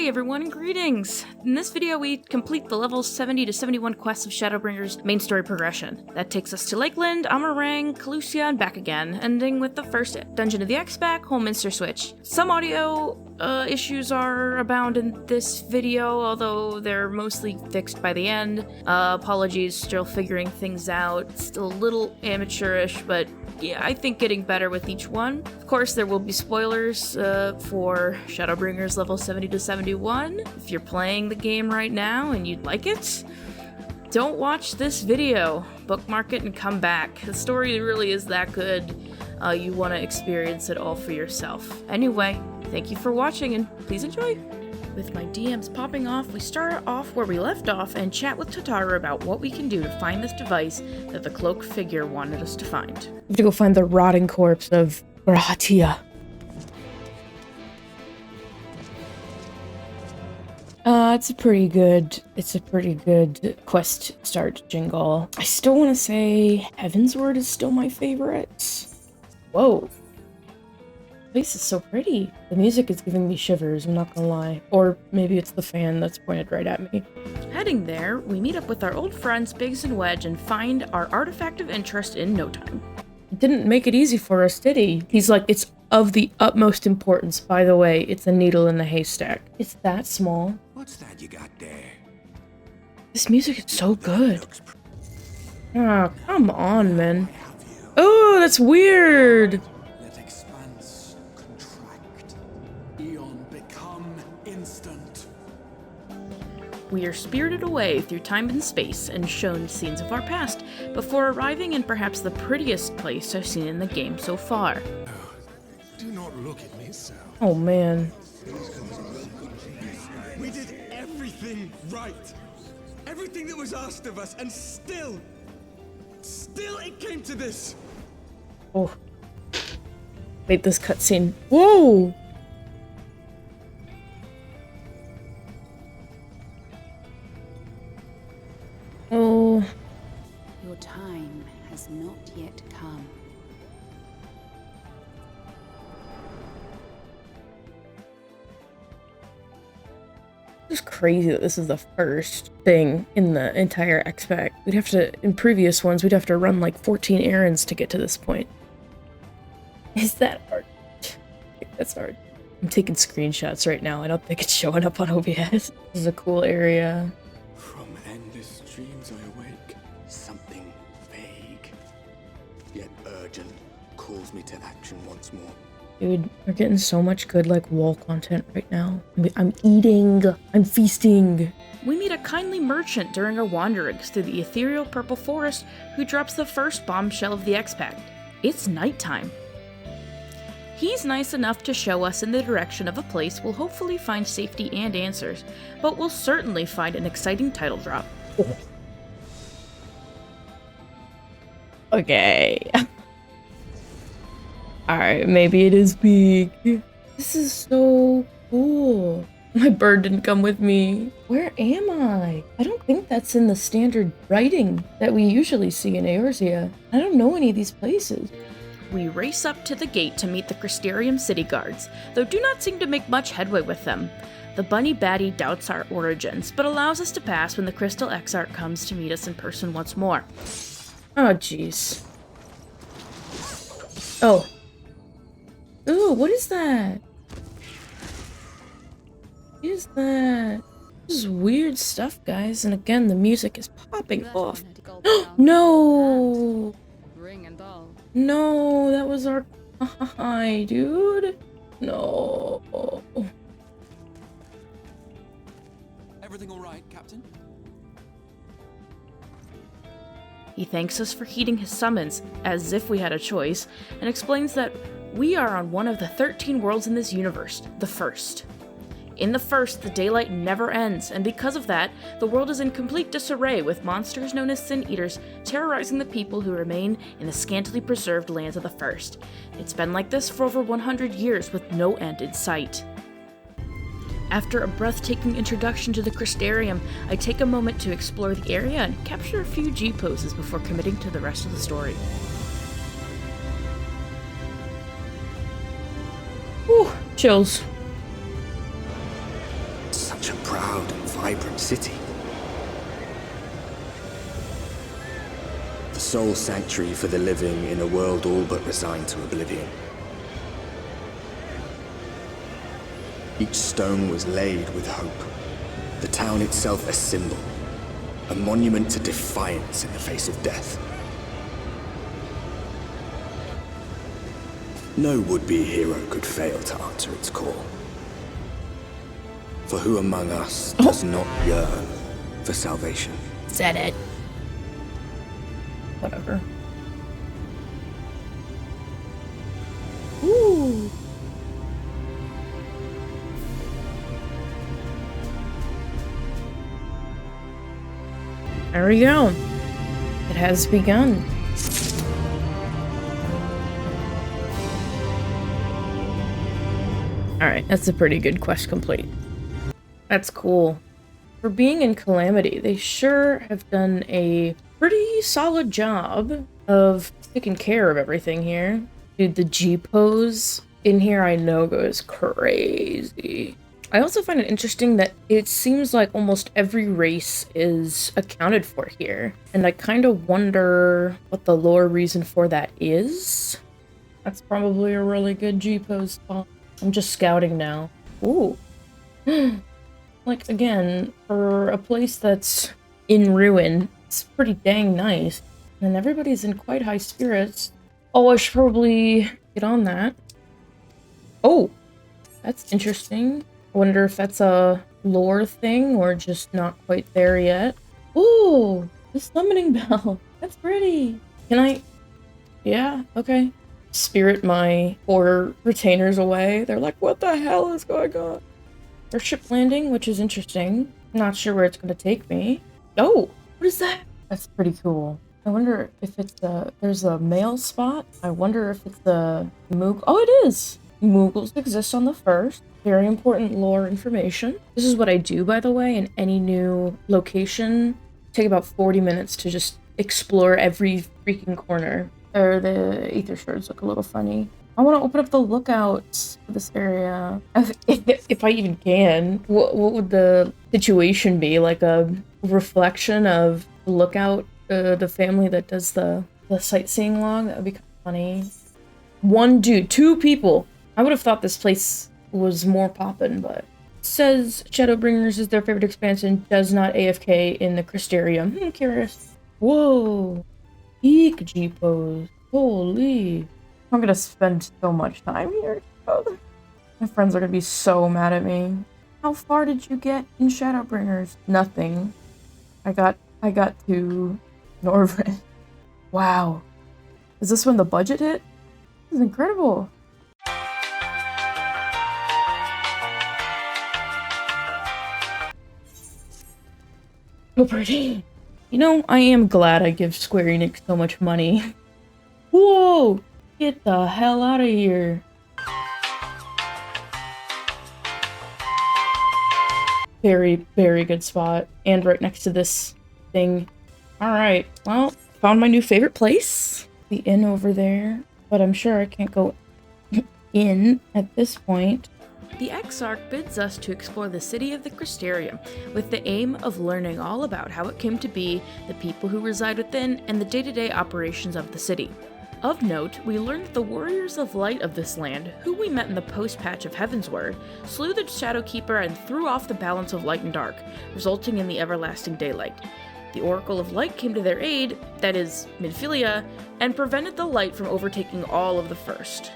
Hey everyone, and greetings! In this video we complete the levels 70 to 71 quests of Shadowbringers main story progression. That takes us to Lakeland, Amarang, Calusia, and back again, ending with the first dungeon of the X-Pack, Holminster Switch. Some audio issues are abound in this video, although they're mostly fixed by the end. Apologies, still figuring things out, still a little amateurish, but yeah, I think getting better with each one. Of course, there will be spoilers for Shadowbringers level 70 to 71. If you're playing the game right now and you'd like it, don't watch this video. Bookmark it and come back. The story really is that good. You want to experience it all for yourself. Anyway, thank you for watching and please enjoy. With my DMs popping off, we start off where we left off and chat with Totara about what we can do to find this device that the cloaked figure wanted us to find. We have to go find the rotting corpse of Grahatia. It's a pretty good quest start, Jingle. I still want to say Heaven's Word is still my favorite. Whoa. The place is so pretty. The music is giving me shivers, I'm not gonna lie. Or maybe it's the fan that's pointed right at me. Heading there, we meet up with our old friends Biggs and Wedge and find our artifact of interest in no time. He didn't make it easy for us, did he? He's like, it's of the utmost importance. By the way, it's a needle in the haystack. It's that small. What's that you got there? This music is so good. Oh, come on, man. Oh, that's weird. Let expanse contract. Eon become instant. We are spirited away through time and space and shown scenes of our past before arriving in perhaps the prettiest place I've seen in the game so far. Do not look at me so. Oh man. We did everything right. Everything that was asked of us, and still it came to this. Oh. Wait, this cutscene. Whoa! Oh. Your time has not yet come. It's crazy that this is the first thing in the entire X-Pack. We'd have to, in previous ones, we'd have to run like 14 errands to get to this point. Is that hard? I think that's hard. I'm taking screenshots right now. I don't think it's showing up on OBS. This is a cool area. From endless dreams I awake. Something vague, yet urgent, calls me to action once more. Dude, we're getting so much good, like, wall content right now. I'm eating. I'm feasting. We meet a kindly merchant during our wanderings through the ethereal purple forest who drops the first bombshell of the X-Pack. It's nighttime. He's nice enough to show us in the direction of a place we'll hopefully find safety and answers, but we'll certainly find an exciting title drop. Okay. Alright, maybe it is big. This is so cool. My bird didn't come with me. Where am I? I don't think that's in the standard writing that we usually see in Eorzea. I don't know any of these places. We race up to the gate to meet the Crystarium city guards, though do not seem to make much headway with them. The bunny baddie doubts our origins, but allows us to pass when the Crystal Exarch comes to meet us in person once more. Oh, jeez. Oh. Ooh, what is that? What is that? This is weird stuff, guys. And again, the music is popping off. No! No, that was our... Hi, dude. No. Everything all right, Captain? He thanks us for heeding his summons, as if we had a choice, and explains that we are on one of the 13 worlds in this universe, the First. In the First, the daylight never ends, and because of that, the world is in complete disarray with monsters known as Sin Eaters terrorizing the people who remain in the scantily preserved lands of the First. It's been like this for over 100 years with no end in sight. After a breathtaking introduction to the Crystarium, I take a moment to explore the area and capture a few G-poses before committing to the rest of the story. Whew, chills. such a proud and vibrant city. The sole sanctuary for the living in a world all but resigned to oblivion. Each stone was laid with hope. The town itself a symbol, a monument to defiance in the face of death. No would-be hero could fail to answer its call. For who among us does not yearn for salvation? Said it. Whatever. Ooh. There we go. It has begun. Alright, that's a pretty good quest complete. That's cool. For being in Calamity, they sure have done a pretty solid job of taking care of everything here. Dude, the G-pose in here I know goes crazy. I also find it interesting that it seems like almost every race is accounted for here. And I kind of wonder what the lore reason for that is. That's probably a really good G-pose spot. I'm just scouting now. Ooh. Like, again, for a place that's in ruin, it's pretty dang nice. And everybody's in quite high spirits. Oh, I should probably get on that. Oh, that's interesting. I wonder if that's a lore thing or just not quite there yet. Ooh, the summoning bell. That's pretty. Can I? Yeah, okay. Spirit my 4 retainers away. They're like, what the hell is going on? Airship landing, which is interesting. Not sure where it's going to take me. Oh, what is that? That's pretty cool. I wonder if it's there's a mail spot. I wonder if it's the Moog. Oh, it is! Moogles exist on the first. Very important lore information. This is what I do, by the way, in any new location. Take about 40 minutes to just explore every freaking corner. Or the ether shards look a little funny. I want to open up the lookouts for this area. If I even can. What would the situation be? Like a reflection of the lookout, the family that does the sightseeing log? That would be kind of funny. 1 dude, 2 people. I would have thought this place was more poppin', but it says Shadowbringers is their favorite expansion, does not AFK in the Crystarium. I'm curious. Whoa. Eek G-pose. Holy. I'm gonna spend so much time here. My friends are gonna be so mad at me. How far did you get in Shadowbringers? Nothing. I got to Norvin. Wow. Is this when the budget hit? This is incredible. So pretty. You know, I am glad I give Square Enix so much money. Whoa! Get the hell out of here. Very, very good spot. And right next to this thing. Alright, well, found my new favorite place. The inn over there. But I'm sure I can't go in at this point. The Exarch bids us to explore the city of the Crystarium, with the aim of learning all about how it came to be, the people who reside within, and the day-to-day operations of the city. Of note, we learned that the Warriors of Light of this land, who we met in the post-patch of Heavensward, slew the Shadowkeeper and threw off the balance of light and dark, resulting in the everlasting daylight. The Oracle of Light came to their aid, that is, Midphilia, and prevented the light from overtaking all of the First.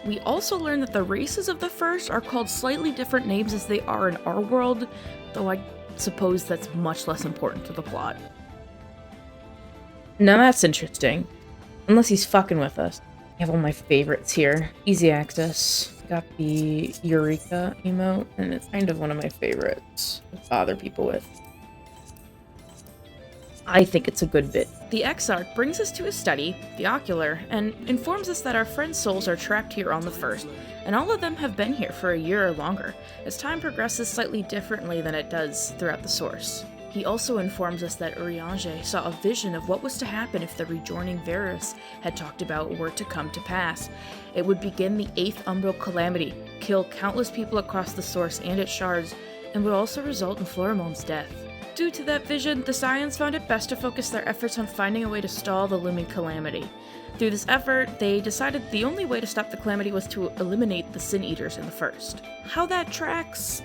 We also learned that the races of the First are called slightly different names as they are in our world, though I suppose that's much less important to the plot. Now that's interesting. Unless he's fucking with us. I have all my favorites here. Easy access. Got the Eureka emote, and it's kind of one of my favorites to bother people with. I think it's a good bit. The Exarch brings us to his study, the Ocular, and informs us that our friends' souls are trapped here on the First, and all of them have been here for a year or longer, as time progresses slightly differently than it does throughout the Source. He also informs us that Urianger saw a vision of what was to happen if the rejoining Varus had talked about were to come to pass. It would begin the 8th Umbral Calamity, kill countless people across the Source and its shards, and would also result in Floramon's death. Due to that vision, the Scions found it best to focus their efforts on finding a way to stall the looming calamity. Through this effort, they decided the only way to stop the calamity was to eliminate the Sin Eaters in the first. How that tracks?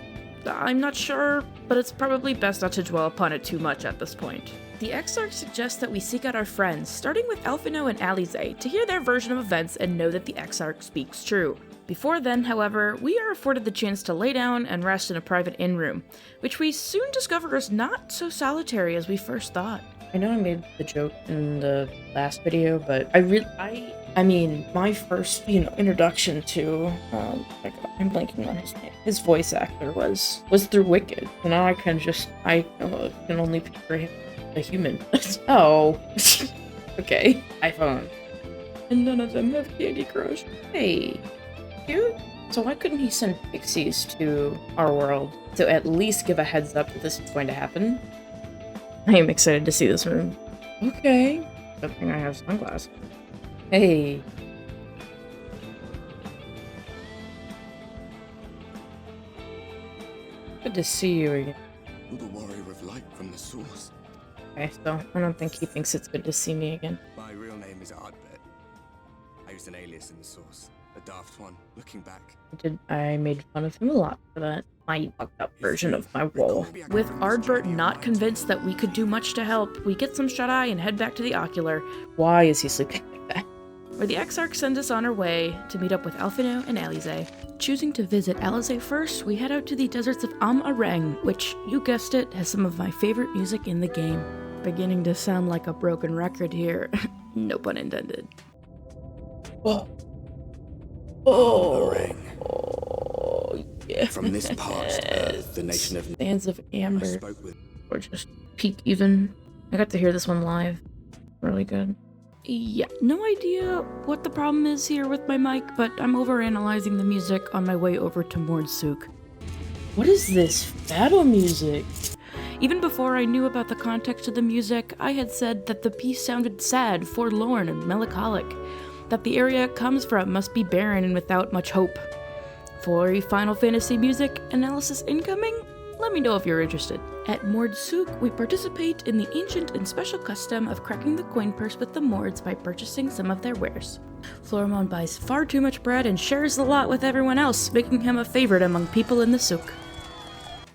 I'm not sure, but it's probably best not to dwell upon it too much at this point. The Exarch suggests that we seek out our friends, starting with Alphino and Alize, to hear their version of events and know that the Exarch speaks true. Before then, however, we are afforded the chance to lay down and rest in a private inn room, which we soon discover is not so solitary as we first thought. I know I made the joke in the last video, but I mean, my first, introduction to, I'm blanking on his name. His voice actor was through Wicked. So now I can only picture him a human. Oh. Okay. iPhone. And none of them have Candy Crush. Hey. Cute. So why couldn't he send pixies to our world to at least give a heads up that this is going to happen? I am excited to see this room. Okay. Good thing I have sunglasses. Hey. Good to see you again. The warrior of light from the source. Okay, so I don't think he thinks it's good to see me again. My real name is Ardbert. I used an alias in the source. A daft one, looking back. I made fun of him a lot for that. My fucked up version of my role. With Ardbert not convinced that we could do much to help, we get some shut-eye and head back to the Ocular. Why is he sleeping like that? Where the Exarch sends us on our way to meet up with Alphino and Alize. Choosing to visit Alize first, we head out to the deserts of Am-Areng, which, you guessed it, has some of my favorite music in the game. Beginning to sound like a broken record here. No pun intended. Am-Areng. Yeah. From this past Earth, the nation of Sands of Amber. I spoke with. Or just peak even. I got to hear this one live. Really good. Yeah, no idea what the problem is here with my mic, but I'm overanalyzing the music on my way over to Mordsuk. What is this battle music? Even before I knew about the context of the music, I had said that the piece sounded sad, forlorn, and melancholic. That the area it comes from must be barren and without much hope. For a Final Fantasy music analysis incoming? Let me know if you're interested. At Mordsuk, we participate in the ancient and special custom of cracking the coin purse with the Mords by purchasing some of their wares. Floramon buys far too much bread and shares the lot with everyone else, making him a favorite among people in the souk.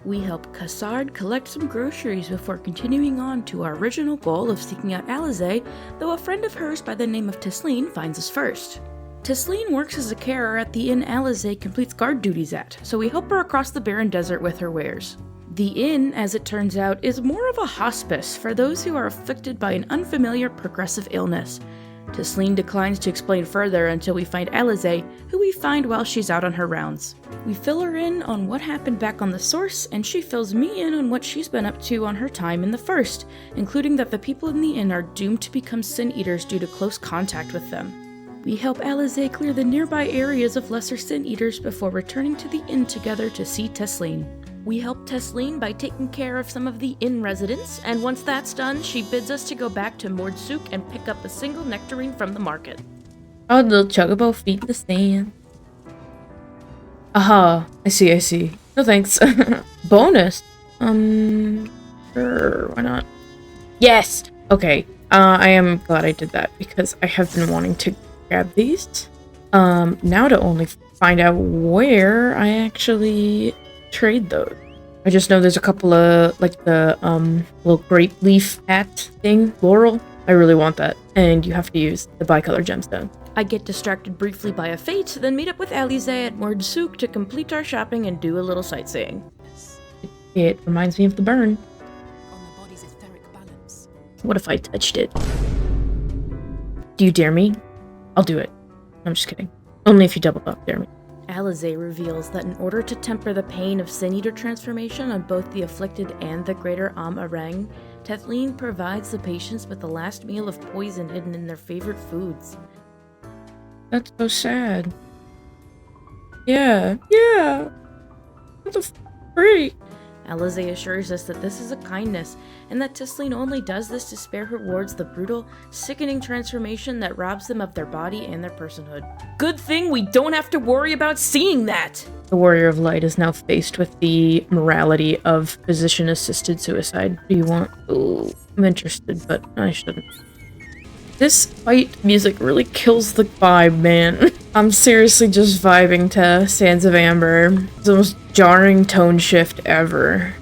We help Cassard collect some groceries before continuing on to our original goal of seeking out Alize, though a friend of hers by the name of Tesleen finds us first. Tesleen works as a carer at the inn Alize completes guard duties at, so we help her across the barren desert with her wares. The inn, as it turns out, is more of a hospice for those who are afflicted by an unfamiliar progressive illness. Tesleen declines to explain further until we find Alize, who we find while she's out on her rounds. We fill her in on what happened back on the source, and she fills me in on what she's been up to on her time in the first, including that the people in the inn are doomed to become Sin Eaters due to close contact with them. We help Alize clear the nearby areas of lesser Sin Eaters before returning to the inn together to see Tesleen. We help Tesleen by taking care of some of the inn residents, and once that's done, she bids us to go back to Mordsuk and pick up a single nectarine from the market. Oh, the chocobo feet in the sand. Aha, I see. No thanks. Bonus? Sure, why not? Yes! Okay, I am glad I did that, because I have been wanting to grab these. Now to only find out where I actually trade those. I just know there's a couple of, like, the, little grape leaf hat thing. Laurel. I really want that. And you have to use the bicolor gemstone. I get distracted briefly by a fate, then meet up with Alize at Mordsuk to complete our shopping and do a little sightseeing. It reminds me of the burn. On the body's etheric balance. What if I touched it? Do you dare me? I'll do it. I'm just kidding. Only if you double up, dare me. Alize reveals that in order to temper the pain of Sin Eater transformation on both the afflicted and the greater Am-Areng, Tesleen provides the patients with the last meal of poison hidden in their favorite foods. That's so sad. Yeah. What the freak? Alize assures us that this is a kindness, and that Tisleen only does this to spare her wards the brutal, sickening transformation that robs them of their body and their personhood. Good thing we don't have to worry about seeing that! The Warrior of Light is now faced with the morality of physician-assisted suicide. What do you want? Ooh, I'm interested, but I shouldn't. This fight music really kills the vibe, man. I'm seriously just vibing to Sands of Amber. It's the most jarring tone shift ever.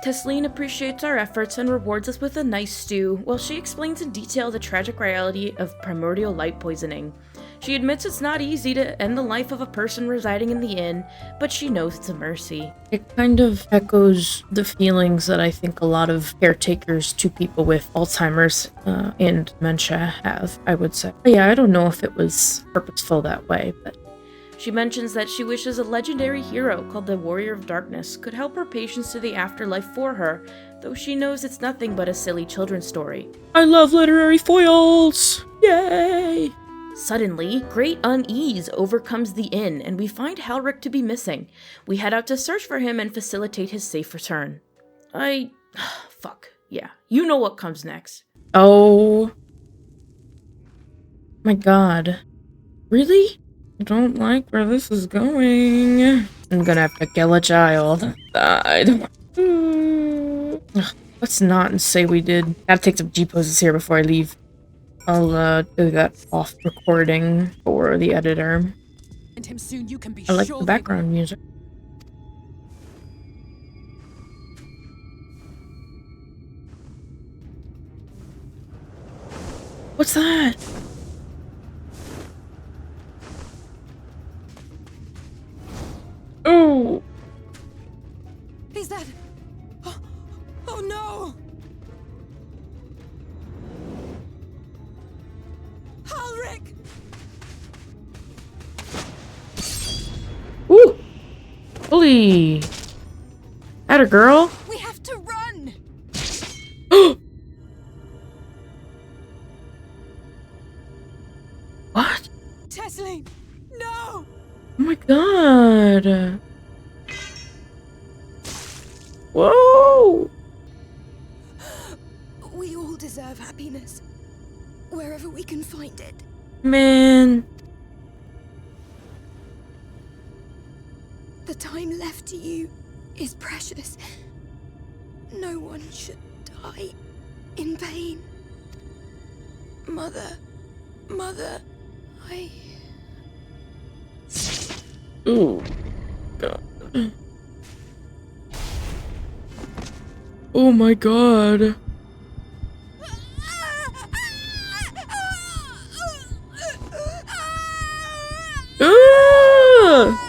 Tisleen appreciates our efforts and rewards us with a nice stew, while she explains in detail the tragic reality of primordial light poisoning. She admits it's not easy to end the life of a person residing in the inn, but she knows it's a mercy. It kind of echoes the feelings that I think a lot of caretakers to people with Alzheimer's and dementia have, I would say. But yeah, I don't know if it was purposeful that way, but she mentions that she wishes a legendary hero called the Warrior of Darkness could help her patients to the afterlife for her, though she knows it's nothing but a silly children's story. I love literary foils! Yay! Suddenly, great unease overcomes the inn, and we find Halric to be missing. We head out to search for him and facilitate his safe return. Fuck. Yeah. You know what comes next. Oh. My god. Really? I don't like where this is going. I'm gonna have to kill a child. Died. Let's not say we did. Gotta take some G-poses here before I leave. I'll do that off recording for the editor. And him soon, you can be I like sure the background music. What's that? Oh! Is that... Oh no! Halric! Woo! Holy! Atta girl! We have to run! What? Tesleen! No! Oh my god! Whoa! We all deserve happiness. Wherever we can find it. Man. The time left to you is precious. No one should die in pain. Mother, I... Ooh. God. Oh my god. Ah!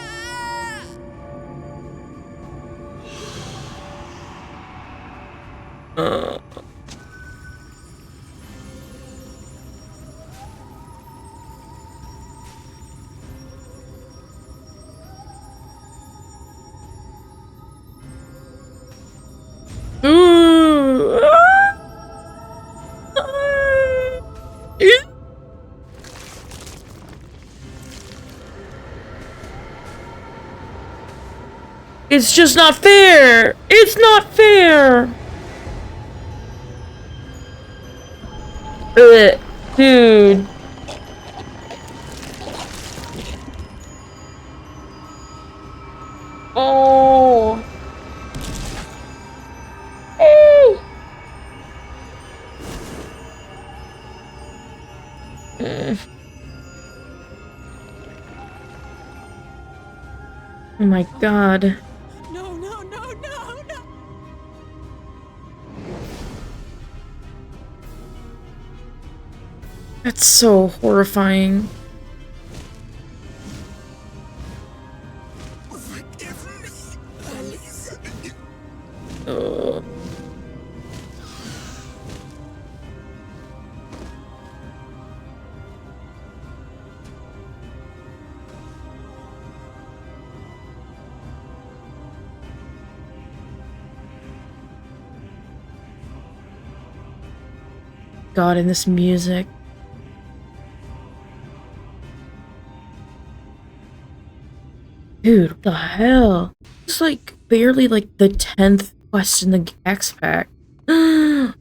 Ooh. It's just not fair! It's not fair! Ugh, dude. Oh. Oh. Oh my god. No. That's so horrifying. Forgive me, Alice. Ugh. God, in this music. Dude, what the hell? It's like barely like the 10th quest in the X pack. I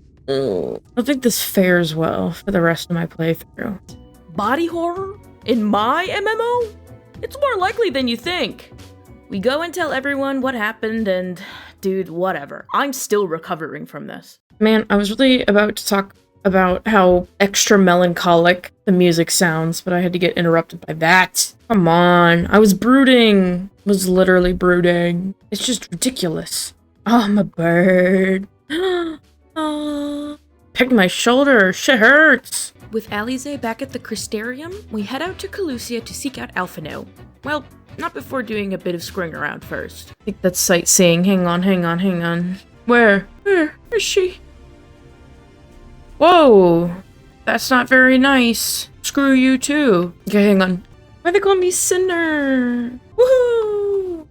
think this fares well for the rest of my playthrough. Body horror? In my MMO? It's more likely than you think. We go and tell everyone what happened and, dude, whatever. I'm still recovering from this. Man, I was really about to talk about how extra melancholic the music sounds, but I had to get interrupted by that. Come on, I was brooding. I was literally brooding. It's just ridiculous. Oh, I'm a bird. Oh, pegged my shoulder. Shit hurts. With Alize back at the Crystarium, we head out to Calusia to seek out Alphino. Well, not before doing a bit of screwing around first. I think that's sightseeing. Hang on. Where is she? Whoa, that's not very nice. Screw you too. Okay, hang on. Why they call me Sinner? Woohoo!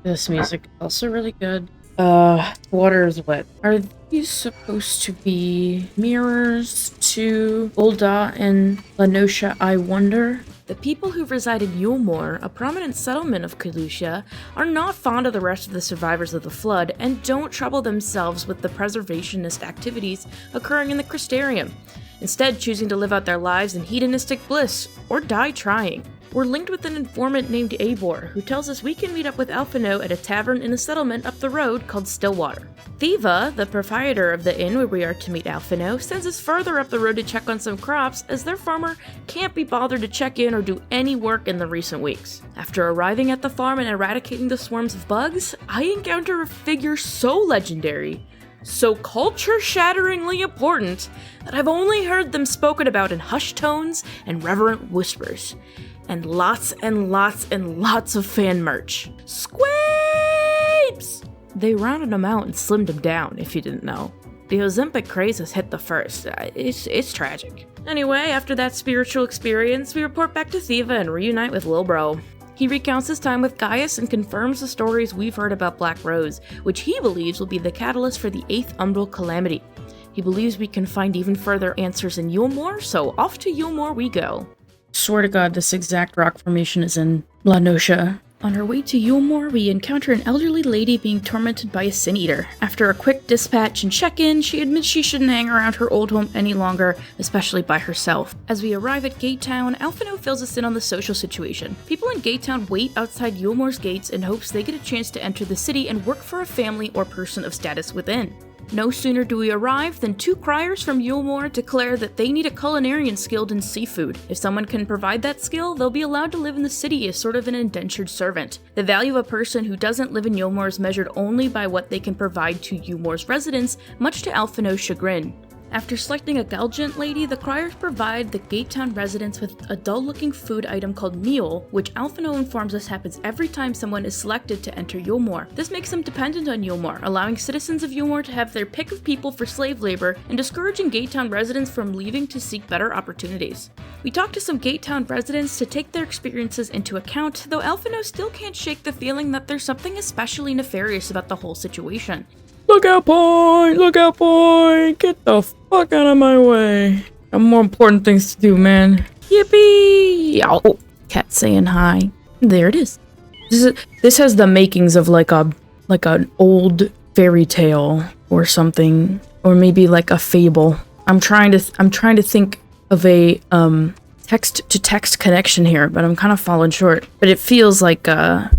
This music is also really good. Water is wet. Are these supposed to be mirrors to Ul'dah and La Noscea, I wonder? The people who reside in Yulmore, a prominent settlement of Calusia, are not fond of the rest of the survivors of the flood and don't trouble themselves with the preservationist activities occurring in the Crystarium, instead choosing to live out their lives in hedonistic bliss, or die trying. We're linked with an informant named Eivor, who tells us we can meet up with Alphino at a tavern in a settlement up the road called Stillwater. Thiva, the proprietor of the inn where we are to meet Alphino, sends us further up the road to check on some crops, as their farmer can't be bothered to check in or do any work in the recent weeks. After arriving at the farm and eradicating the swarms of bugs, I encounter a figure so legendary, so culture-shatteringly important, that I've only heard them spoken about in hushed tones and reverent whispers. And lots of fan merch. Squeeps! They rounded them out and slimmed them down, if you didn't know. The Ozempic craze has hit the first. It's tragic. Anyway, after that spiritual experience, we report back to Thiva and reunite with Lil Bro. He recounts his time with Gaius and confirms the stories we've heard about Black Rose, which he believes will be the catalyst for the 8th Umbral Calamity. He believes we can find even further answers in Yulmore, so off to Yulmore we go. Swear to God, this exact rock formation is in La Noscea. On our way to Yulmore, we encounter an elderly lady being tormented by a Sin Eater. After a quick dispatch and check-in, she admits she shouldn't hang around her old home any longer, especially by herself. As we arrive at Gate Town, Alphino fills us in on the social situation. People in Gate Town wait outside Yulmore's gates in hopes they get a chance to enter the city and work for a family or person of status within. No sooner do we arrive than 2 criers from Yulmore declare that they need a culinarian skilled in seafood. If someone can provide that skill, they'll be allowed to live in the city as sort of an indentured servant. The value of a person who doesn't live in Yulmore is measured only by what they can provide to Yulmore's residents, much to Alphino's chagrin. After selecting a Galgant lady, the criers provide the Gate Town residents with a dull-looking food item called meal, which Alphino informs us happens every time someone is selected to enter Yulmore. This makes them dependent on Yulmore, allowing citizens of Yulmore to have their pick of people for slave labor and discouraging Gate Town residents from leaving to seek better opportunities. We talk to some Gate Town residents to take their experiences into account, though Alphino still can't shake the feeling that there's something especially nefarious about the whole situation. Look out point! Look out point! Get the fuck out of my way! Got more important things to do, man. Yippee! Oh, cat saying hi. There it is. This has the makings of like an old fairy tale or something, or maybe like a fable. I'm trying to think of a text to text connection here, but I'm kind of falling short. But it feels like a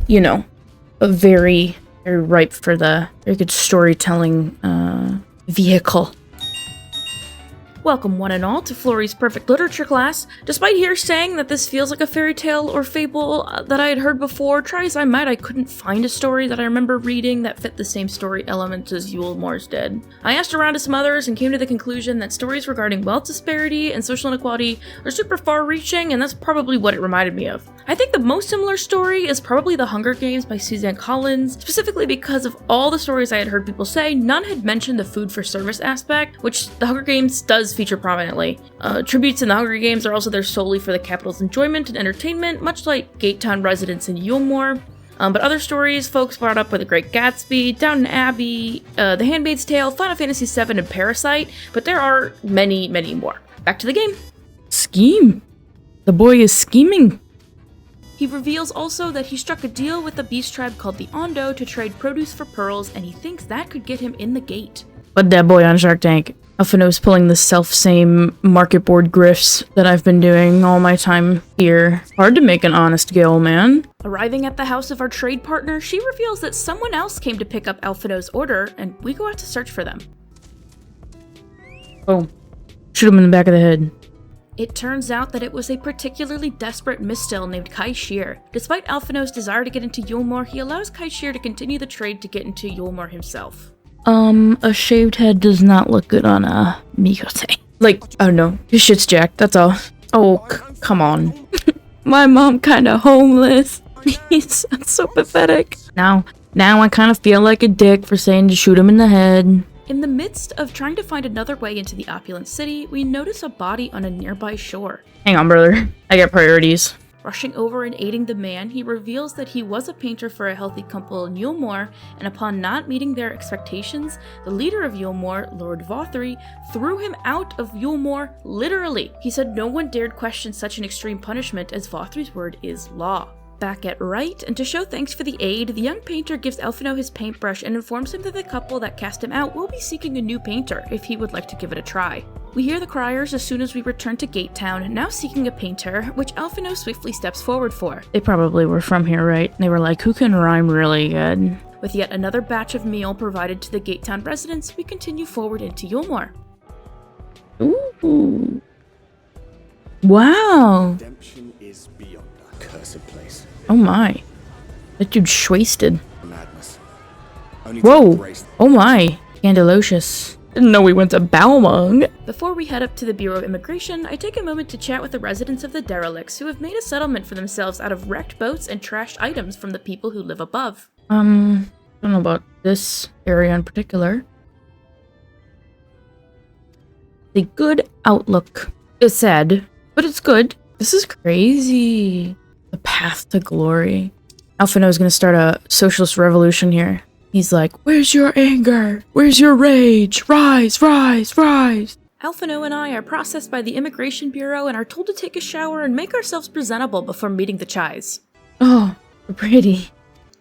very ripe for the very good storytelling vehicle. Welcome one and all to Florrie's Perfect Literature class. Despite here saying that this feels like a fairy tale or fable that I had heard before, try as I might, I couldn't find a story that I remember reading that fit the same story elements as Yulmore's did. I asked around to some others and came to the conclusion that stories regarding wealth disparity and social inequality are super far-reaching, and that's probably what it reminded me of. I think the most similar story is probably The Hunger Games by Suzanne Collins, specifically because of all the stories I had heard people say, none had mentioned the food for service aspect, which The Hunger Games does feature prominently. Tributes in The Hunger Games are also there solely for the capital's enjoyment and entertainment, much like Gate Town residents in Yulmore. But other stories folks brought up were The Great Gatsby, Downton Abbey, The Handmaid's Tale, Final Fantasy VII, and Parasite, but there are many, many more. Back to the game. Scheme. The boy is scheming. He reveals also that he struck a deal with a beast tribe called the Ondo to trade produce for pearls, and he thinks that could get him in the gate. But that boy on Shark Tank. Alphino's pulling the self-same market board grifts that I've been doing all my time here. Hard to make an honest gil, man. Arriving at the house of our trade partner, she reveals that someone else came to pick up Alphino's order, and we go out to search for them. Oh. Shoot him in the back of the head. It turns out that it was a particularly desperate mistil named Kai Shear. Despite Alphino's desire to get into Yulmore, he allows Kai Shear to continue the trade to get into Yulmore himself. A shaved head does not look good on a Mikote. Like, oh no, his shit's jacked, that's all. Oh, come on. My mom kinda homeless. He's so pathetic. Now I kind of feel like a dick for saying to shoot him in the head. In the midst of trying to find another way into the opulent city, we notice a body on a nearby shore. Hang on, brother. I got priorities. Rushing over and aiding the man, he reveals that he was a painter for a healthy couple in Yulmore, and upon not meeting their expectations, the leader of Yulmore, Lord Vothry, threw him out of Yulmore, literally. He said no one dared question such an extreme punishment, as Vothry's word is law. Back at Wright, and to show thanks for the aid, the young painter gives Alphino his paintbrush and informs him that the couple that cast him out will be seeking a new painter if he would like to give it a try. We hear the criers as soon as we return to Gate Town, now seeking a painter, which Alphino swiftly steps forward for. They probably were from here, right? They were like, who can rhyme really good? With yet another batch of meal provided to the Gate Town residents, we continue forward into Yulmore. Ooh. Wow. Redemption is beyond that cursed place. Oh my. That dude's wasted. Madness. Only to Whoa. embrace Oh my. Scandalocious. Didn't know we went to Balmung. Before we head up to the Bureau of Immigration, I take a moment to chat with the residents of the derelicts who have made a settlement for themselves out of wrecked boats and trashed items from the people who live above. I don't know about this area in particular. A good outlook. It's sad, but it's good. This is crazy. The path to glory. Alphino's gonna start a socialist revolution here. He's like, where's your anger? Where's your rage? Rise, rise, rise. Alphino and I are processed by the Immigration Bureau and are told to take a shower and make ourselves presentable before meeting the Chais. Oh, pretty.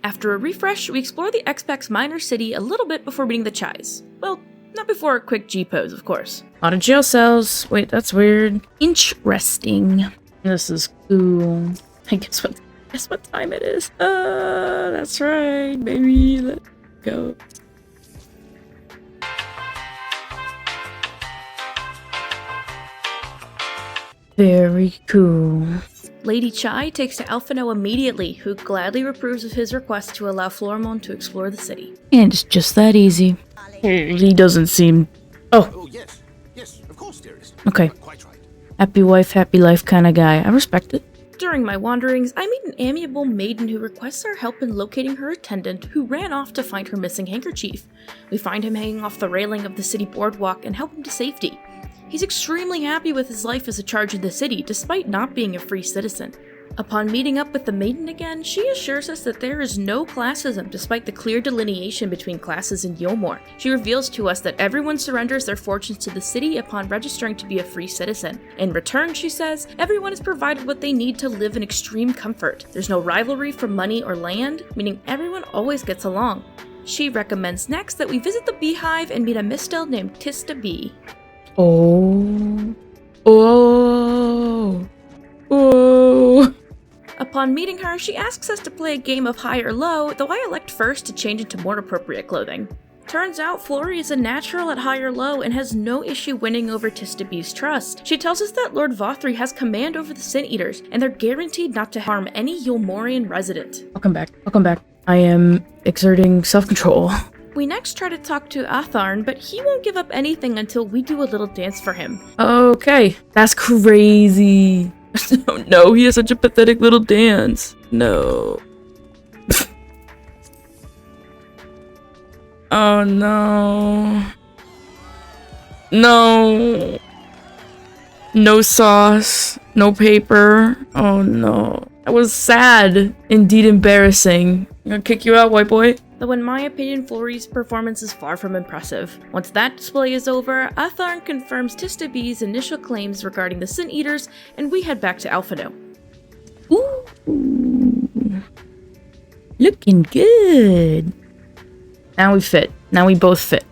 After a refresh, we explore the Expex minor city a little bit before meeting the Chais. Well, not before a quick G-pose, of course. A lot of jail cells. Wait, that's weird. Interesting. This is cool. I guess what time it is. That's right, baby. Let's go. Very cool. Lady Chai takes to Alphino immediately, who gladly approves of his request to allow Florimond to explore the city. And it's just that easy. He doesn't seem... Oh, yes, of course, dearest. Okay. Quite right. Happy wife, happy life kind of guy. I respect it. During my wanderings, I meet an amiable maiden who requests our help in locating her attendant, who ran off to find her missing handkerchief. We find him hanging off the railing of the city boardwalk and help him to safety. He's extremely happy with his life as a charge in the city, despite not being a free citizen. Upon meeting up with the maiden again, she assures us that there is no classism despite the clear delineation between classes in Yulmore. She reveals to us that everyone surrenders their fortunes to the city upon registering to be a free citizen. In return, she says, everyone is provided what they need to live in extreme comfort. There's no rivalry for money or land, meaning everyone always gets along. She recommends next that we visit the beehive and meet a mistel named Tista Bee. Oh. Upon meeting her, she asks us to play a game of high or low, though I elect first to change into more appropriate clothing. Turns out Flory is a natural at high or low and has no issue winning over Tista Bee's trust. She tells us that Lord Vothry has command over the Sin Eaters, and they're guaranteed not to harm any Yulmorian resident. I'll come back. I am exerting self-control. We next try to talk to Atharn, but he won't give up anything until we do a little dance for him. Okay, that's crazy. No, he has such a pathetic little dance. No. Oh no. No. No sauce. No paper. Oh no. That was sad. Indeed embarrassing. I'm gonna kick you out, white boy. Though in my opinion, Flory's performance is far from impressive. Once that display is over, Atharn confirms Tista Bee's initial claims regarding the Sin Eaters, and we head back to Alphino. Ooh. Looking good. Now we fit. Now we both fit.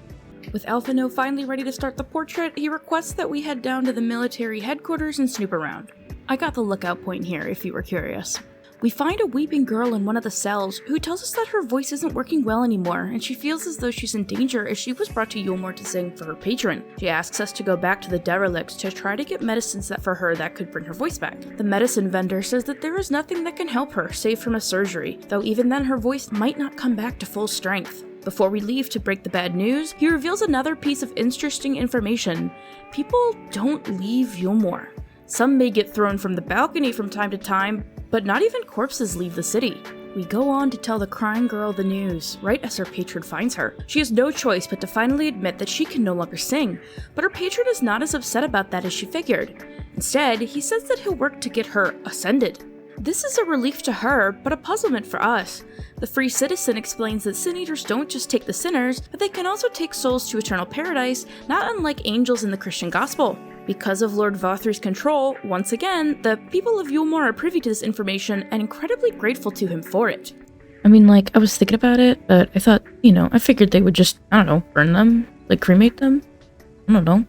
With Alphino finally ready to start the portrait, he requests that we head down to the military headquarters and snoop around. I got the lookout point here, if you were curious. We find a weeping girl in one of the cells who tells us that her voice isn't working well anymore, and she feels as though she's in danger as she was brought to Yulmore to sing for her patron. She asks us to go back to the derelicts to try to get medicines that could bring her voice back. The medicine vendor says that there is nothing that can help her, save from a surgery, though even then her voice might not come back to full strength. Before we leave to break the bad news, he reveals another piece of interesting information. People don't leave Yulmore. Some may get thrown from the balcony from time to time, but not even corpses leave the city. We go on to tell the crying girl the news, right as her patron finds her. She has no choice but to finally admit that she can no longer sing, but her patron is not as upset about that as she figured. Instead, he says that he'll work to get her ascended. This is a relief to her, but a puzzlement for us. The Free Citizen explains that Sin Eaters don't just take the sinners, but they can also take souls to eternal paradise, not unlike angels in the Christian gospel. Because of Lord Vothry's control, once again, the people of Yulmore are privy to this information and incredibly grateful to him for it. I mean, like, I was thinking about it, but I thought, I figured they would just, burn them? Like, cremate them? I don't know.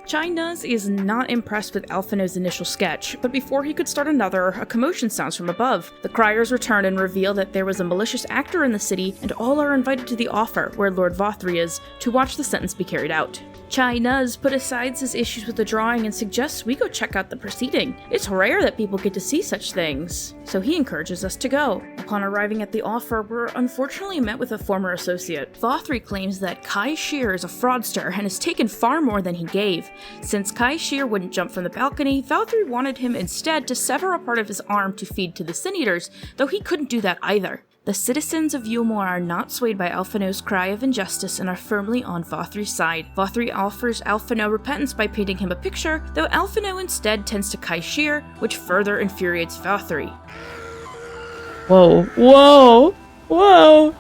Chai Nuz is not impressed with Alphino's initial sketch, but before he could start another, a commotion sounds from above. The criers return and reveal that there was a malicious actor in the city, and all are invited to the offer, where Lord Vothry is, to watch the sentence be carried out. Chai Nuz put aside his issues with the drawing and suggests we go check out the proceeding. It's rare that people get to see such things, so he encourages us to go. Upon arriving at the offer, we're unfortunately met with a former associate. Vothry claims that Kai Shear is a fraudster and has taken far more than he gave. Since Kai Shear wouldn't jump from the balcony, Vothry wanted him instead to sever a part of his arm to feed to the Sin Eaters, though he couldn't do that either. The citizens of Yulmore are not swayed by Alphino's cry of injustice and are firmly on Vothry's side. Vothry offers Alphino repentance by painting him a picture, though Alphino instead tends to Kai Shear, which further infuriates Vothry. Whoa, whoa, whoa!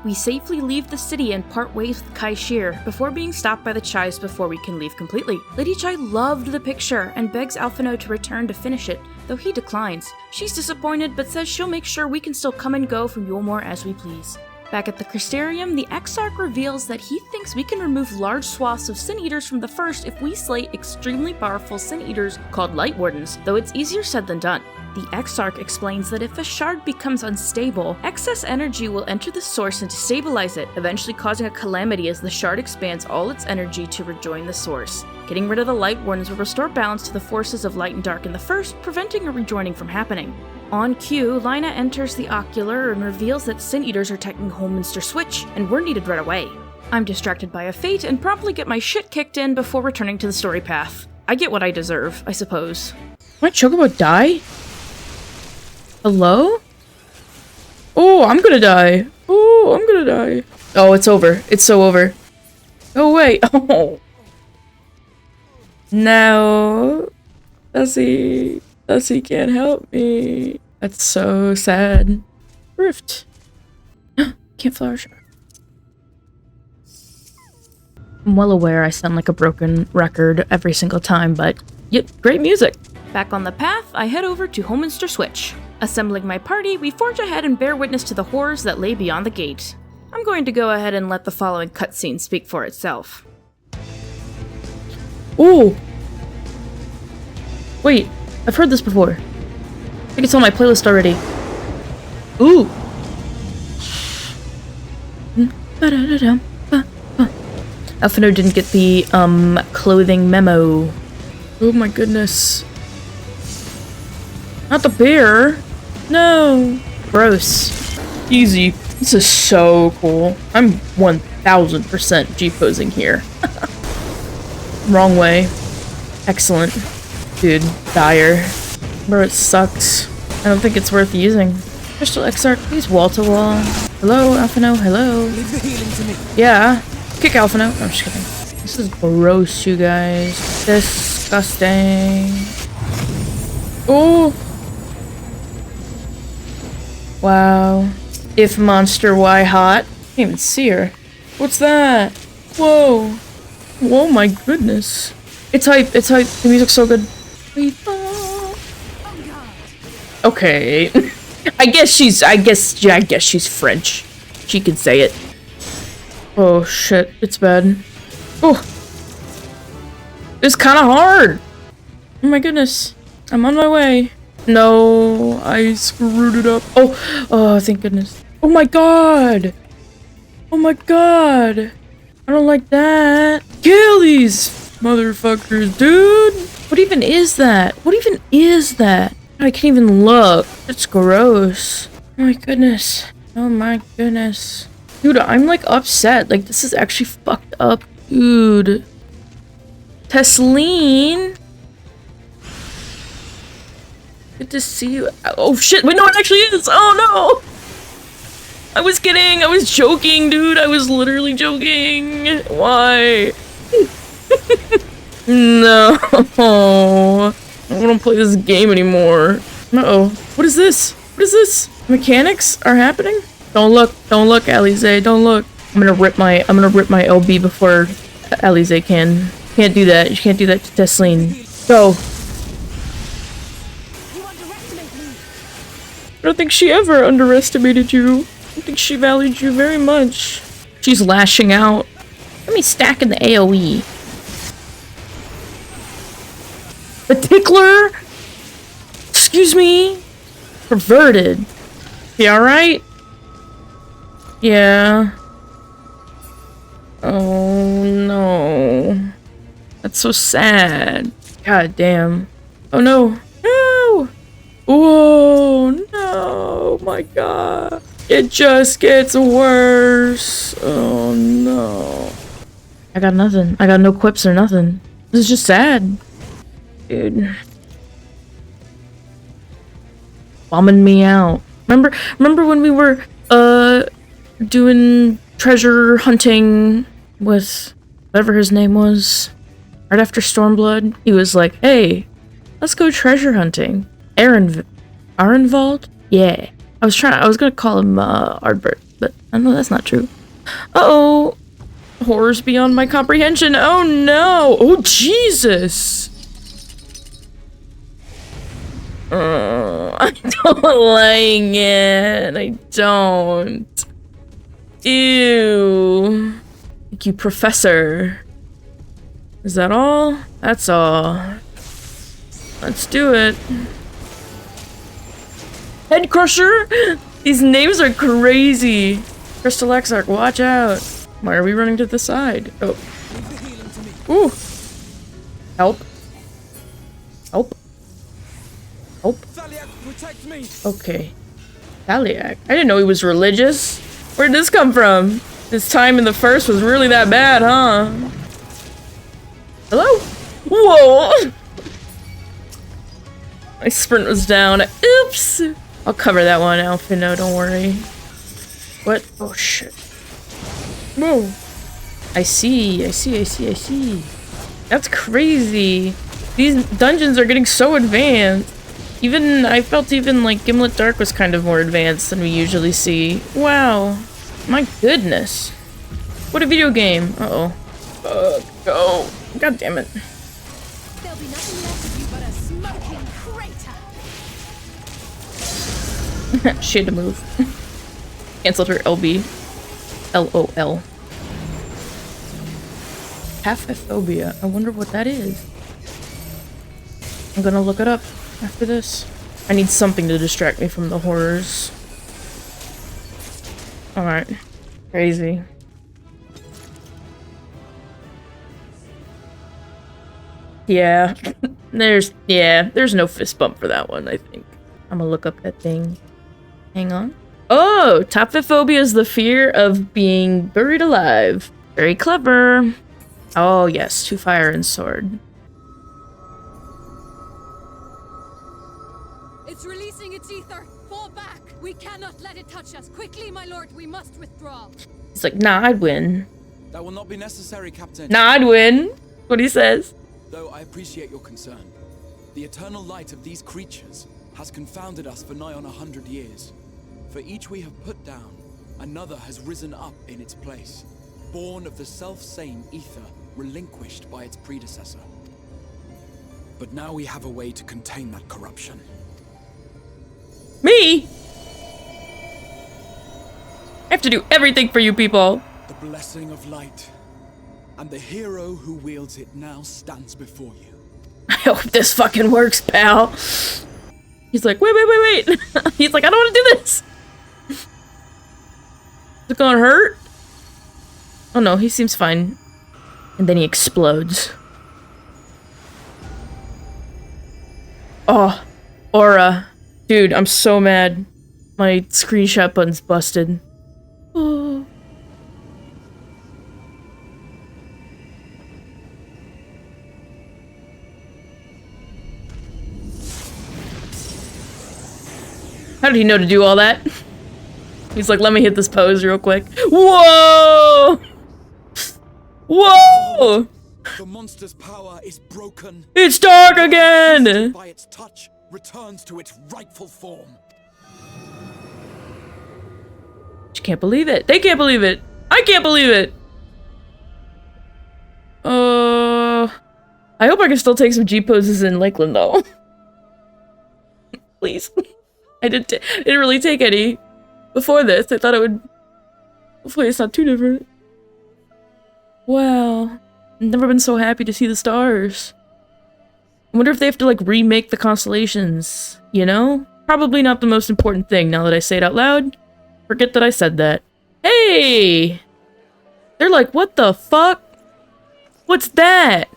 We safely leave the city and part ways with Kai Shear before being stopped by the Chais before we can leave completely. Lady Chai loved the picture and begs Alphino to return to finish it, though he declines. She's disappointed but says she'll make sure we can still come and go from Yulmore as we please. Back at the Crystarium, the Exarch reveals that he thinks we can remove large swaths of Sin Eaters from the First if we slay extremely powerful Sin Eaters called Light Wardens, though it's easier said than done. The Exarch explains that if a shard becomes unstable, excess energy will enter the source and destabilize it, eventually causing a calamity as the shard expands all its energy to rejoin the source. Getting rid of the Light Wardens will restore balance to the forces of light and dark in the First, preventing a rejoining from happening. On cue, Lina enters the Ocular and reveals that Sin Eaters are attacking Holminster Switch, and we're needed right away. I'm distracted by a fate and promptly get my shit kicked in before returning to the story path. I get what I deserve, I suppose. Might Chocobo die? Hello? Oh, I'm gonna die. Oh, I'm gonna die. Oh, it's over. It's so over. Oh, wait. Oh. No. Dusty can't help me. That's so sad. Rift. Can't flower shard. I'm well aware I sound like a broken record every single time, but yep, great music. Back on the path, I head over to Holminster Switch. Assembling my party, we forge ahead and bear witness to the horrors that lay beyond the gate. I'm going to go ahead and let the following cutscene speak for itself. Ooh! Wait, I've heard this before. I think it's on my playlist already. Ooh! Alphino didn't get the, clothing memo. Oh my goodness. Not the bear! No! Gross. Easy. This is so cool. I'm 1000% G-posing here. Wrong way. Excellent. Dude, dire. Bro, it sucks. I don't think it's worth using. Crystal Exarch, please wall to wall. Hello, Alphino, hello. Leave the healing to me. Yeah. Kick Alphino. No, I'm just kidding. This is gross, you guys. Disgusting. Oh! Wow. If monster, why hot? Can't even see her. What's that? Whoa. Whoa, my goodness. It's hype, it's hype. The music's so good. Okay. I guess she's French. She can say it. Oh shit, it's bad. Oh, it's kind of hard. Oh my goodness, I'm on my way. No, I screwed it up. Oh, thank goodness. Oh my god. Oh my god. I don't like that. Kill these motherfuckers, dude. What even is that? What even is that? I can't even look. It's gross. Oh my goodness. Oh my goodness. Dude, I'm like upset. Like, this is actually fucked up, dude. Tesleen. Good to see you. Oh shit, wait, no, it actually is. Oh no. I was kidding. I was joking, dude. I was literally joking. Why? No. I don't play this game anymore. Uh-oh. What is this? What is this? Mechanics are happening? Don't look, Alize, don't look. I'm gonna rip my LB before Alize can. Can't do that. You can't do that to Tesleen. Go. I don't think she ever underestimated you. I think she valued you very much. She's lashing out. Let me stack in the AoE. The tickler? Excuse me? Perverted. You alright? Yeah. Oh no. That's so sad. God damn. Oh no. No! Whoa, no, my god. It just gets worse. Oh no. I got nothing. I got no quips or nothing. This is just sad. Dude. Bumming me out. Remember when we were, doing treasure hunting with whatever his name was? Right after Stormblood? He was like, hey, let's go treasure hunting. Arenvald? Yeah. I was gonna call him, Ardbert, but I know that's not true. Uh-oh. Horrors beyond my comprehension. Oh no! Oh Jesus! I don't like it. I don't. Ew. Thank you, Professor. Is that all? That's all. Let's do it. Head Crusher? These names are crazy. Crystal Exarch, watch out. Why are we running to the side? Oh. Ooh. Help. Help. Help. Okay. Thaliak. I didn't know he was religious. Where'd this come from? This time in the first was really that bad, huh? Hello? Whoa! My sprint was down. Oops! I'll cover that one, Alfino, don't worry. What? Oh shit. Whoa. I see. That's crazy. These dungeons are getting so advanced. I felt even like Gimlet Dark was kind of more advanced than we usually see. Wow. My goodness. What a video game. Uh-oh. Go. God damn it. There'll be nothing left of you but a smoking crater. She had to move. Cancelled her LB. LOL. Taphophobia. I wonder what that is. I'm gonna look it up after this. I need something to distract me from the horrors. Alright. Crazy. Yeah. There's no fist bump for that one, I think. I'm gonna look up that thing. Hang on. Oh! Taphophobia is the fear of being buried alive. Very clever. Oh yes, 2 fire and sword. It's releasing its ether. Fall back. We cannot let it touch us. Quickly, my lord, we must withdraw. He's like, nah, I'd win. That will not be necessary, Captain. Nah, I'd win. What he says. Though I appreciate your concern. The eternal light of these creatures has confounded us for nigh on 100 years. For each we have put down, another has risen up in its place, born of the self-same ether relinquished by its predecessor. But now we have a way to contain that corruption. Me? have to do everything for you people. The blessing of light, and the hero who wields it now stands before you. I hope this fucking works, pal. He's like, wait. He's like, I don't want to do this. Is it gonna hurt? Oh no, he seems fine. And then he explodes. Oh, Aura. Dude, I'm so mad. My screenshot button's busted. Oh. How did he know to do all that? He's like, let me hit this pose real quick. Whoa! Whoa! The monster's power is broken. It's dark again! By its touch, returns to its rightful form. I can't believe it. They can't believe it. I can't believe it. I hope I can still take some G poses in Lakeland though. Please. I didn't really take any before this. I thought it would. Hopefully it's not too different. Wow. I've never been so happy to see the stars. I wonder if they have to like remake the constellations, you know? Probably not the most important thing now that I say it out loud. Forget that I said that. Hey! They're like, what the fuck? What's that?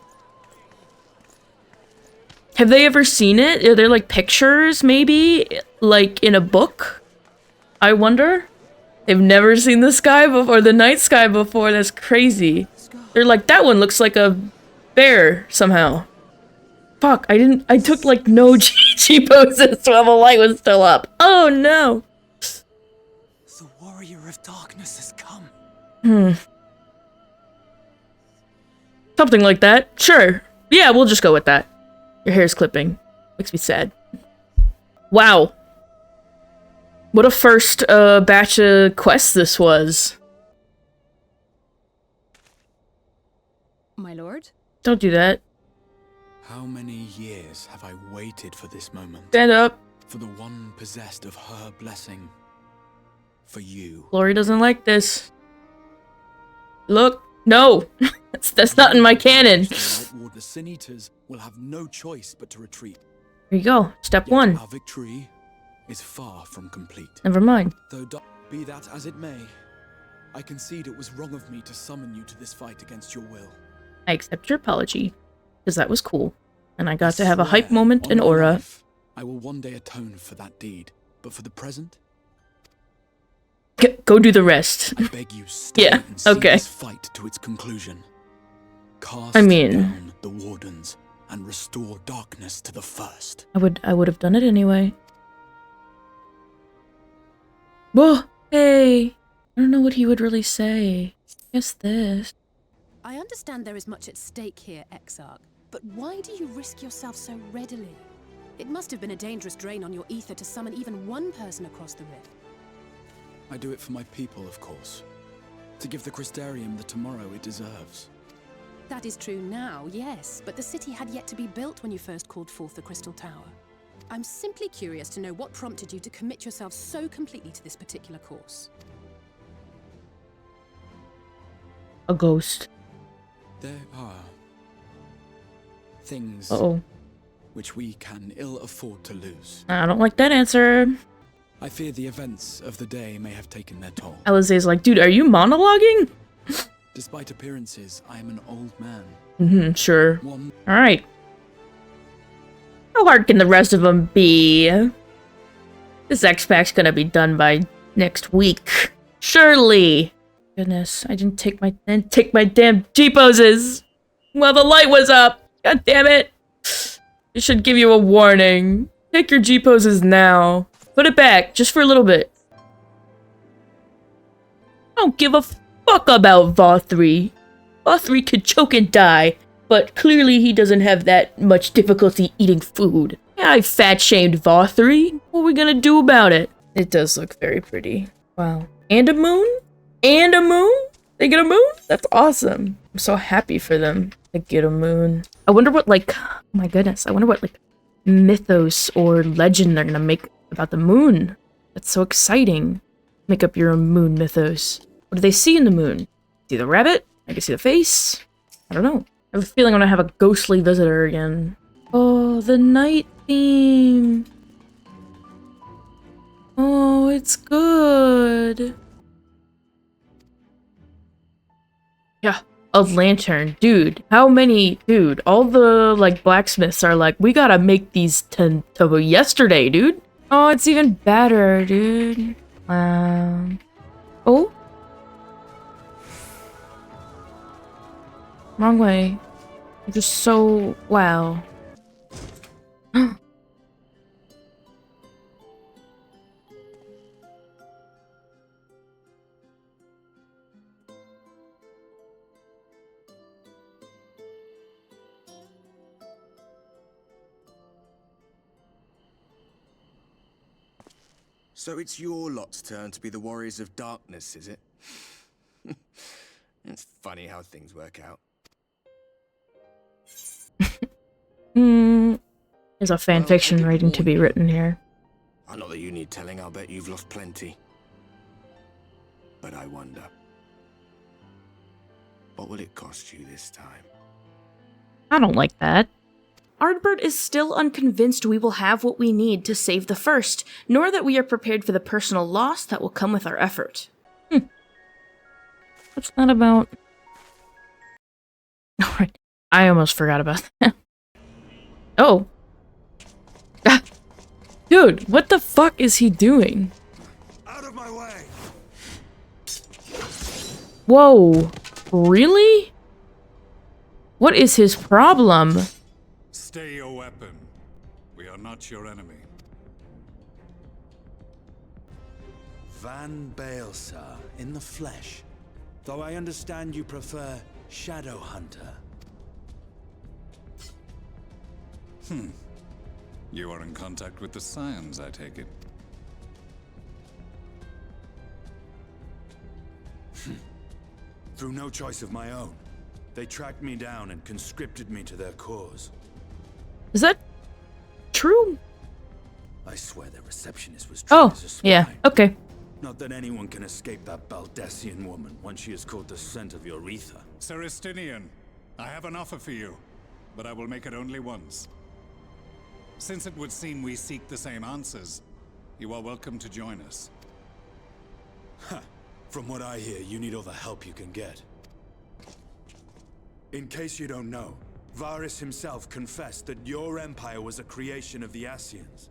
Have they ever seen it? Are there like pictures, maybe? Like in a book? I wonder? They've never seen the sky before, the night sky before. That's crazy. They're like, that one looks like a bear somehow. Fuck, I took like no G poses while the light was still up. Oh no. The warrior of darkness has come. Something like that. Sure. Yeah, we'll just go with that. Your hair's clipping. Makes me sad. Wow. What a first batch of quests this was. My lord? Don't do that. How many years have I waited for this moment? Stand up. For the one possessed of her blessing. For you. Lori doesn't like this. Look. No. that's not in my canon. The Sin Eaters will have no choice but to retreat. Here you go. Step Yet one. Our victory is far from complete. Never mind. Though be that as it may, I concede it was wrong of me to summon you to this fight against your will. I accept your apology. Because that was cool. And I got to have a hype moment in Aura. Life, I will one day atone for that deed. But for the present, Go do the rest. I beg you stay Yeah, and see okay. this fight to its conclusion. Cast down the wardens and restore darkness to the first. I would have done it anyway. Whoa, hey. I don't know what he would really say. Guess this. I understand there is much at stake here, Exarch, but why do you risk yourself so readily? It must have been a dangerous drain on your ether to summon even one person across the rift. I do it for my people, of course. To give the Crystarium the tomorrow it deserves. That is true now, yes, but the city had yet to be built when you first called forth the Crystal Tower. I'm simply curious to know what prompted you to commit yourself so completely to this particular course. A ghost. There are things which we can ill afford to lose. I don't like that answer. I fear the events of the day may have taken their toll. Alizé's like, dude, are you monologuing? Despite appearances, I am an old man. Sure. Alright. How hard can the rest of them be? This X-Pack's gonna be done by next week. Surely. Goodness, I didn't take my damn G-poses while the light was up. God damn it. It should give you a warning. Take your G-poses now. Put it back, just for a little bit. I don't give a fuck about VAW3. VAW3 could choke and die, but clearly he doesn't have that much difficulty eating food. Yeah, I fat-shamed VAW3. What are we gonna do about it? It does look very pretty. Wow. And a moon? And a moon? They get a moon? That's awesome. I'm so happy for them. They get a moon. I wonder what, like, oh my goodness. I wonder what, like, mythos or legend they're gonna make about the moon. That's so exciting. Make up your own moon mythos. What do they see in the moon? See the rabbit? I can see the face. I don't know. I have a feeling I'm gonna have a ghostly visitor again. Oh, the night theme. Oh, it's good. Yeah, a lantern. Dude, how many? Dude, all the, like, blacksmiths are like, we gotta make these to yesterday, dude. Oh, it's even better, dude. Wow. Oh? Wrong way. I'm just so... wow. So it's your lot's turn to be the warriors of darkness, is it? It's funny how things work out. There's a fanfiction waiting to be written here. I know that you need telling, I'll bet you've lost plenty. But I wonder, what will it cost you this time? I don't like that. Ardbert is still unconvinced we will have what we need to save the First, nor that we are prepared for the personal loss that will come with our effort. What's that about? Alright, I almost forgot about that. Oh. Ah. Dude, what the fuck is he doing? Out of my way! Whoa. Really? What is his problem? Stay your weapon. We are not your enemy. Van Baelsar, in the flesh. Though I understand you prefer Shadow Hunter. You are in contact with the Scions, I take it. Through no choice of my own. They tracked me down and conscripted me to their cause. Is that true? I swear their receptionist was trained Oh, as a spy. yeah, okay. Not that anyone can escape that Baldessian woman once she has caught the scent of your ether. Sir Estinian, I have an offer for you, but I will make it only once. Since it would seem we seek the same answers, you are welcome to join us. From what I hear, you need all the help you can get. In case you don't know, Varys himself confessed that your empire was a creation of the Ascians.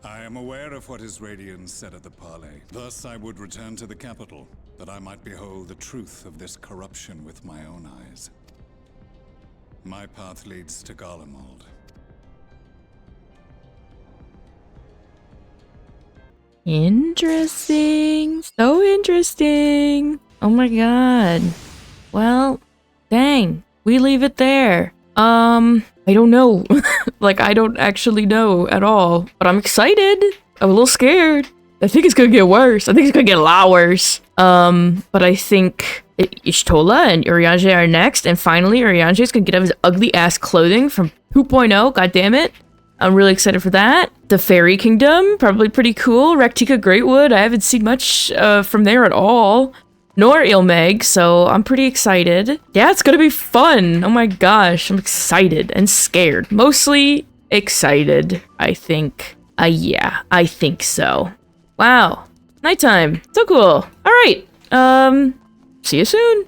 I am aware of what his Radiance said at the parley. Thus I would return to the capital, that I might behold the truth of this corruption with my own eyes. My path leads to Garlemald. Interesting. So interesting. Oh my god. Well, dang. We leave it there. I don't know. Like, I don't actually know at all. But I'm excited. I'm a little scared. I think it's gonna get worse. I think it's gonna get a lot worse. But I think Ishtola and Urianger are next. And finally, Urianger is gonna get out of his ugly ass clothing from 2.0. God damn it. I'm really excited for that. The Fairy Kingdom, probably pretty cool. Raktika Greatwood, I haven't seen much from there at all. Nor Ilmeg, so I'm pretty excited. Yeah, it's gonna be fun. Oh my gosh, I'm excited and scared. Mostly excited, I think. Yeah, I think so. Wow. Nighttime. So cool. Alright. See you soon.